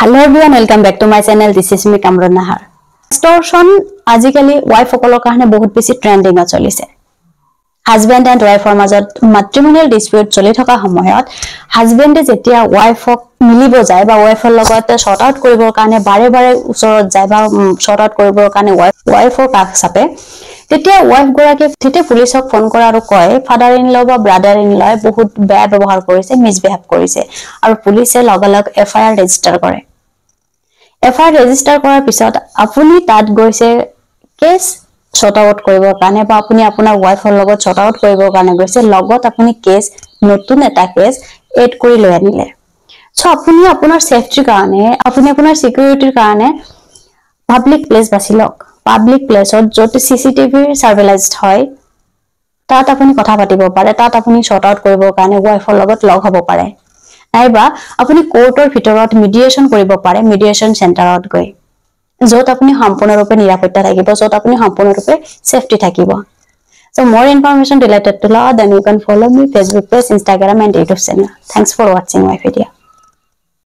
Hello everyone, welcome back to my channel. This is me Kamran Nahar. Extortion আজিকালি wife সকলৰ কাৰণে বহুত বেছি ট্ৰেন্ডিং চলিছে. Husband and wife ৰ মাজত matrimonial dispute চলি থকা সময়ত হাজবেণ্ডে যেতিয়া ওয়াইফক মিলিব যায় বা ওয়াইফৰ লগত শৰ্ট আউট কৰিবৰ কাৰণে বাৰে বাৰে ওচৰত যায় বা শৰ্ট আউট কৰিবৰ কাৰণে ওয়াইফৰ কাষ চাপে তেতিয়া ওয়াইফ গৰাকী তেতিয়া পুলিচক ফোন কৰা আৰু কয় ফাদাৰ ইন ল বা ব্ৰাদাৰ ইন ল বহুত বেয়া ব্যৱহাৰ কৰিছে মিসবিহেভ কৰিছে আৰু পুলিচে লগালগ এফআইআৰ ৰেজিষ্টাৰ কৰে এফআইআৰ ৰেজিষ্টাৰ কৰাৰ পিছত আপুনি তাত গৈছে কেছ শৰ্ট আউট কৰিবৰ কাৰণে বা আপুনি আপোনাৰ ওয়াইফৰ লগত শৰ্ট আউট কৰিবৰ কাৰণে গৈছে লগত আপুনি কেছ নতুন এটা কেছ এড কৰি লৈ আনিলে সো আপুনি আপোনাৰ সেফটিৰ কাৰণে আপুনি আপোনাৰ সিকিউৰিটিৰ কাৰণে পাব্লিক প্লেস বাছি লওক পাব্লিক প্লেসত যত সিসিটিভি সাৰ্ভেইলেন্স হয় তাত আপুনি কথা পাতিব পাৰে তাত আপুনি শৰ্ট আউট কৰিবৰ কাৰণে ওয়াইফৰ লগত লগ হ'ব পাৰে নাইবা আপুনি কোৰ্টৰ ভিতৰত মিডিয়েশন কৰিব পাৰে মিডিয়েশন চেণ্টাৰত গৈ যত আপুনি সম্পূৰ্ণৰূপে নিৰাপত্তা থাকিব যত আপুনি সম্পূৰ্ণৰূপে সেফটি থাকিব So more information related to law then you can follow me Facebook page Instagram and YouTube channel. Thanks for watching my video.